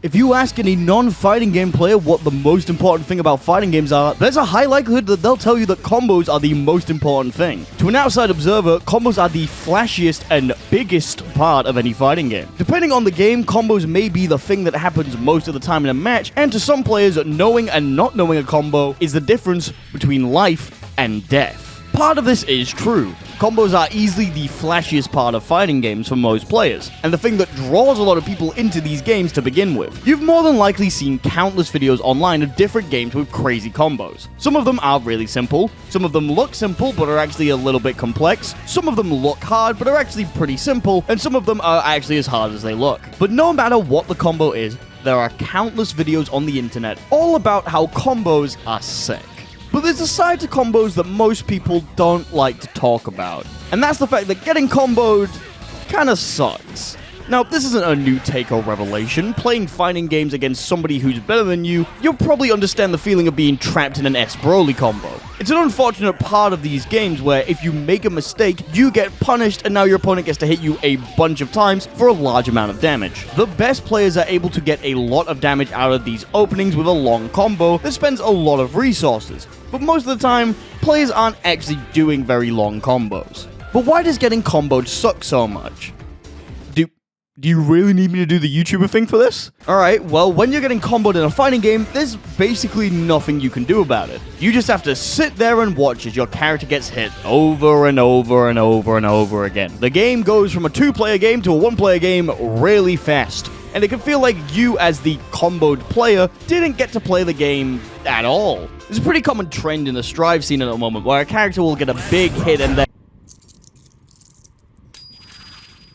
If you ask any non-fighting game player what the most important thing about fighting games are, there's a high likelihood that they'll tell you that combos are the most important thing. To an outside observer, combos are the flashiest and biggest part of any fighting game. Depending on the game, combos may be the thing that happens most of the time in a match, and to some players, knowing and not knowing a combo is the difference between life and death. Part of this is true. Combos are easily the flashiest part of fighting games for most players, and the thing that draws a lot of people into these games to begin with. You've more than likely seen countless videos online of different games with crazy combos. Some of them are really simple, some of them look simple but are actually a little bit complex, some of them look hard but are actually pretty simple, and some of them are actually as hard as they look. But no matter what the combo is, there are countless videos on the internet all about how combos are sick. But there's a side to combos that most people don't like to talk about, and that's the fact that getting comboed kinda sucks. Now, this isn't a new take or revelation. Playing fighting games against somebody who's better than you, you'll probably understand the feeling of being trapped in an S Broly combo. It's an unfortunate part of these games where if you make a mistake, you get punished and now your opponent gets to hit you a bunch of times for a large amount of damage. The best players are able to get a lot of damage out of these openings with a long combo that spends a lot of resources. But most of the time, players aren't actually doing very long combos. But why does getting comboed suck so much? Do you really need me to do the YouTuber thing for this? Alright, well, when you're getting comboed in a fighting game, there's basically nothing you can do about it. You just have to sit there and watch as your character gets hit over and over and over and over again. The game goes from a 2-player game to a 1-player game really fast, and it can feel like you, as the comboed player, didn't get to play the game at all. There's a pretty common trend in the Strive scene at the moment, where a character will get a big hit and then...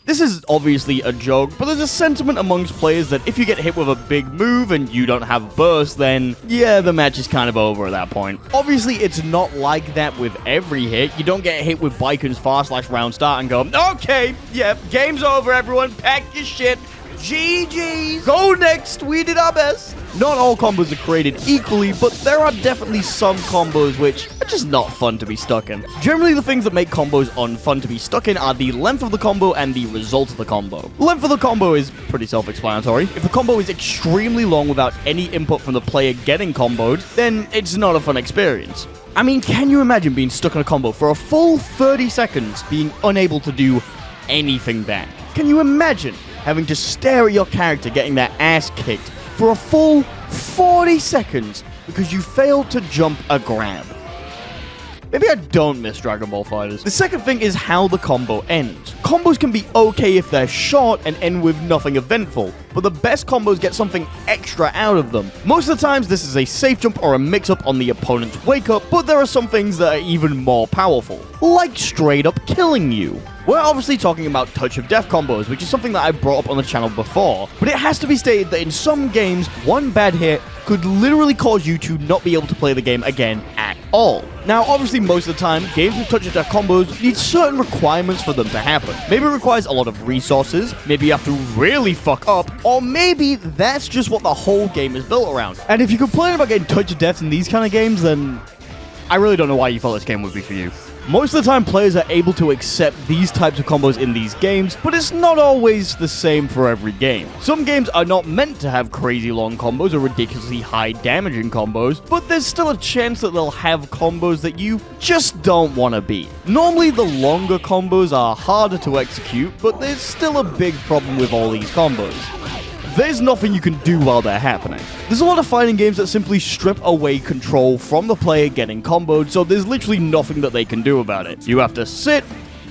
This is obviously a joke, but there's a sentiment amongst players that if you get hit with a big move and you don't have burst, then yeah, the match is kind of over at that point. Obviously, it's not like that with every hit. You don't get hit with Baikon's far/round start and go, okay, yeah, game's over, everyone, pack your shit. GG's! Go next! We did our best! Not all combos are created equally, but there are definitely some combos which are just not fun to be stuck in. Generally, the things that make combos unfun to be stuck in are the length of the combo and the result of the combo. The length of the combo is pretty self-explanatory. If the combo is extremely long without any input from the player getting comboed, then it's not a fun experience. I mean, can you imagine being stuck in a combo for a full 30 seconds, being unable to do anything back? Can you imagine having to stare at your character getting their ass kicked for a full 40 seconds because you failed to jump a grab? Maybe I don't miss Dragon Ball FighterZ. The second thing is how the combo ends. Combos can be okay if they're short and end with nothing eventful, but the best combos get something extra out of them. Most of the times this is a safe jump or a mix-up on the opponent's wake-up, but there are some things that are even more powerful, like straight up killing you. We're obviously talking about touch of death combos, which is something that I brought up on the channel before, but it has to be stated that in some games, one bad hit could literally cause you to not be able to play the game again at all. Now, obviously, most of the time, games with touch of death combos need certain requirements for them to happen. Maybe it requires a lot of resources, maybe you have to really fuck up, or maybe that's just what the whole game is built around. And if you complain about getting touch of deaths in these kind of games, then I really don't know why you thought this game would be for you. Most of the time, players are able to accept these types of combos in these games, but it's not always the same for every game. Some games are not meant to have crazy long combos or ridiculously high damaging combos, but there's still a chance that they'll have combos that you just don't want to beat. Normally, the longer combos are harder to execute, but there's still a big problem with all these combos. There's nothing you can do while they're happening. There's a lot of fighting games that simply strip away control from the player getting comboed, so there's literally nothing that they can do about it. You have to sit,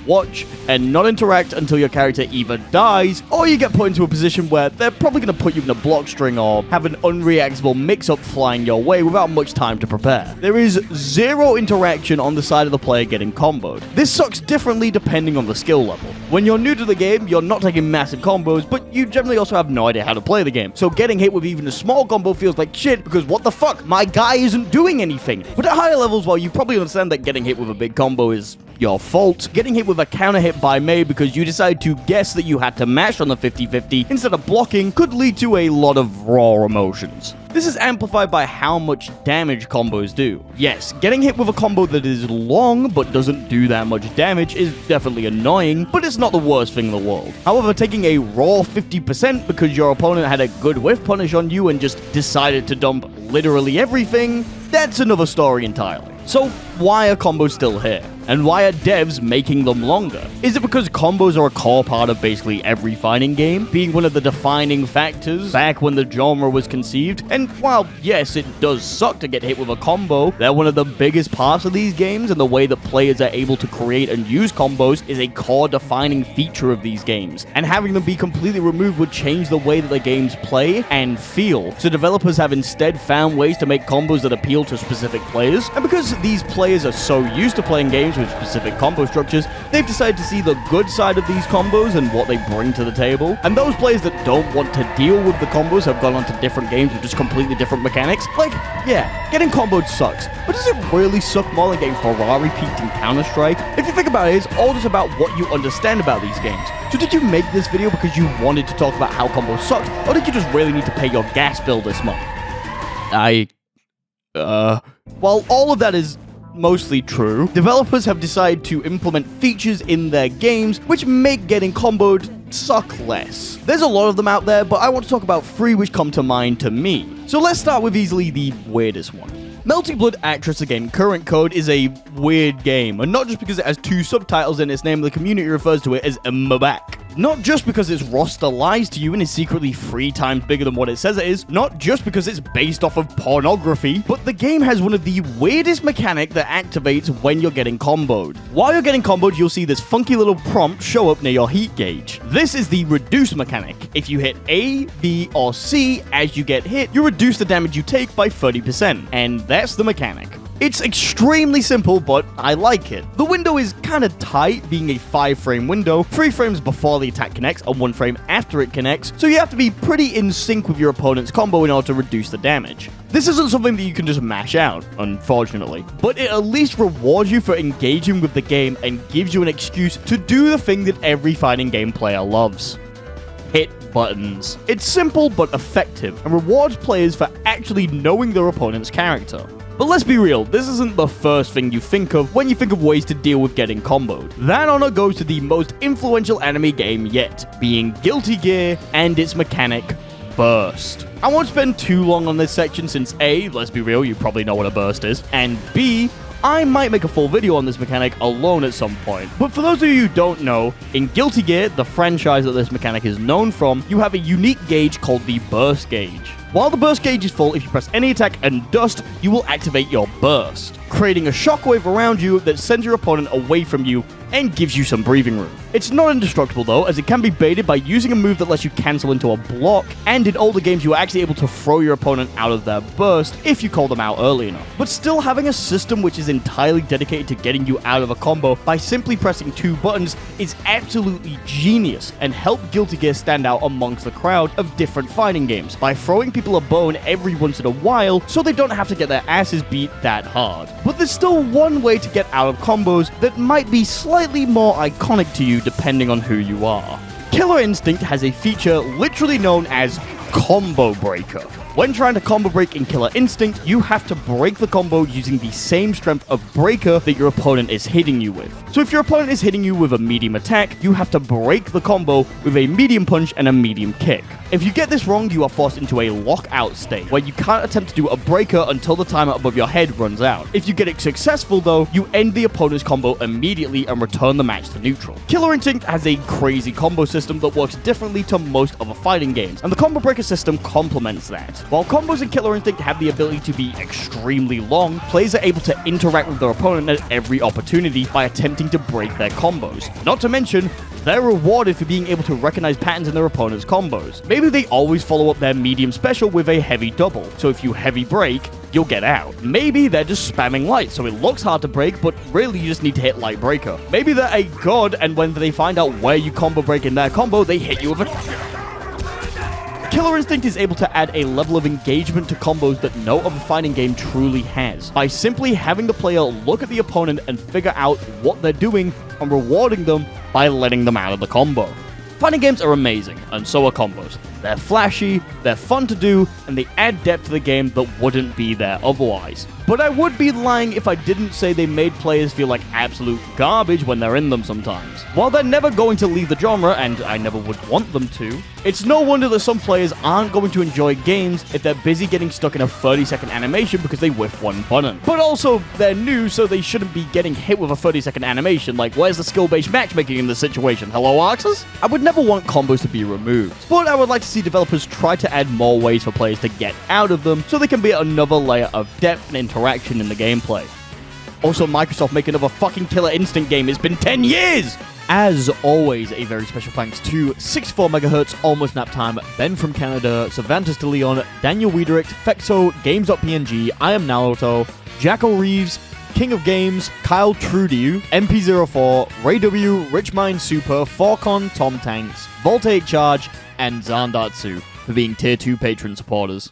watch, and not interact until your character either dies, or you get put into a position where they're probably going to put you in a block string or have an unreactable mix-up flying your way without much time to prepare. There is zero interaction on the side of the player getting comboed. This sucks differently depending on the skill level. When you're new to the game, you're not taking massive combos, but you generally also have no idea how to play the game. So getting hit with even a small combo feels like shit because what the fuck? My guy isn't doing anything. But at higher levels, while you probably understand that getting hit with a big combo is your fault, getting hit with a counter hit by Mei because you decided to guess that you had to mash on the 50-50 instead of blocking could lead to a lot of raw emotions. This is amplified by how much damage combos do. Yes, getting hit with a combo that is long but doesn't do that much damage is definitely annoying, but it's not the worst thing in the world. However, taking a raw 50% because your opponent had a good whiff punish on you and just decided to dump literally everything, that's another story entirely. So why are combos still here? And why are devs making them longer? Is it because combos are a core part of basically every fighting game, being one of the defining factors back when the genre was conceived? And while, yes, it does suck to get hit with a combo, they're one of the biggest parts of these games, and the way that players are able to create and use combos is a core defining feature of these games. And having them be completely removed would change the way that the games play and feel. So developers have instead found ways to make combos that appeal to specific players, and because these players are so used to playing games with specific combo structures, they've decided to see the good side of these combos and what they bring to the table. And those players that don't want to deal with the combos have gone on to different games with just completely different mechanics. Like, yeah, getting comboed sucks, but does it really suck more than getting Ferrari peaked in Counter-Strike? If you think about it, it's all just about what you understand about these games. So did you make this video because you wanted to talk about how combos sucked, or did you just really need to pay your gas bill this month? While all of that is mostly true, developers have decided to implement features in their games which make getting comboed suck less. There's a lot of them out there, but I want to talk about 3 which come to mind to me. So let's start with easily the weirdest one. Melty Blood Actress Again Current Code is a weird game, and not just because it has 2 subtitles in its name, the community refers to it as Mbak. Not just because its roster lies to you and is secretly 3 times bigger than what it says it is, not just because it's based off of pornography, but the game has one of the weirdest mechanic that activates when you're getting comboed. While you're getting comboed, you'll see this funky little prompt show up near your heat gauge. This is the reduce mechanic. If you hit A, B, or C as you get hit, you reduce the damage you take by 30%, and that's the mechanic. It's extremely simple, but I like it. The window is kind of tight, being a 5-frame window, 3 frames before the attack connects and 1 frame after it connects, so you have to be pretty in sync with your opponent's combo in order to reduce the damage. This isn't something that you can just mash out, unfortunately, but it at least rewards you for engaging with the game and gives you an excuse to do the thing that every fighting game player loves. Hit buttons. It's simple but effective, and rewards players for actually knowing their opponent's character. But let's be real, this isn't the first thing you think of when you think of ways to deal with getting comboed. That honor goes to the most influential anime game yet, being Guilty Gear and its mechanic, Burst. I won't spend too long on this section since A, let's be real, you probably know what a burst is, and B, I might make a full video on this mechanic alone at some point. But for those of you who don't know, in Guilty Gear, the franchise that this mechanic is known from, you have a unique gauge called the Burst Gauge. While the burst gauge is full, if you press any attack and dust, you will activate your burst, creating a shockwave around you that sends your opponent away from you and gives you some breathing room. It's not indestructible though, as it can be baited by using a move that lets you cancel into a block, and in older games you are actually able to throw your opponent out of their burst if you call them out early enough. But still, having a system which is entirely dedicated to getting you out of a combo by simply pressing 2 buttons is absolutely genius, and helped Guilty Gear stand out amongst the crowd of different fighting games by throwing people a bone every once in a while so they don't have to get their asses beat that hard. But there's still one way to get out of combos that might be slightly more iconic to you depending on who you are. Killer Instinct has a feature literally known as Combo Breaker. When trying to combo break in Killer Instinct, you have to break the combo using the same strength of breaker that your opponent is hitting you with. So if your opponent is hitting you with a medium attack, you have to break the combo with a medium punch and a medium kick. If you get this wrong, you are forced into a lockout state, where you can't attempt to do a breaker until the timer above your head runs out. If you get it successful though, you end the opponent's combo immediately and return the match to neutral. Killer Instinct has a crazy combo system that works differently to most other fighting games, and the combo breaker system complements that. While combos in Killer Instinct have the ability to be extremely long, players are able to interact with their opponent at every opportunity by attempting to break their combos. Not to mention, they're rewarded for being able to recognize patterns in their opponent's combos. Maybe they always follow up their medium special with a heavy double, so if you heavy break, you'll get out. Maybe they're just spamming light, so it looks hard to break, but really you just need to hit light breaker. Maybe they're a god, and when they find out where you combo break in their combo, they hit you with a... Killer Instinct is able to add a level of engagement to combos that no other fighting game truly has, by simply having the player look at the opponent and figure out what they're doing and rewarding them by letting them out of the combo. Fighting games are amazing, and so are combos. They're flashy, they're fun to do, and they add depth to the game that wouldn't be there otherwise. But I would be lying if I didn't say they made players feel like absolute garbage when they're in them sometimes. While they're never going to leave the genre, and I never would want them to, it's no wonder that some players aren't going to enjoy games if they're busy getting stuck in a 30-second animation because they whiff one button. But also, they're new, so they shouldn't be getting hit with a 30-second animation. Like, where's the skill-based matchmaking in this situation? Hello, Arxes? I would never want combos to be removed, but I would like to see developers try to add more ways for players to get out of them so they can be another layer of depth and interaction in the gameplay. Also, Microsoft make another fucking Killer Instinct game. It's been 10 years! As always, a very special thanks to 64MHz, Almost Nap Time, Ben from Canada, Cervantes de Leon, Daniel Wiedericht, Fexo, Games.png, I Am Naruto, Jackal Reeves, King of Games, Kyle Trudeau, MP04, Ray W, Richmind Super, Forcon, Tom Tanks, Voltaic Charge, and Zandatsu for being Tier 2 patron supporters.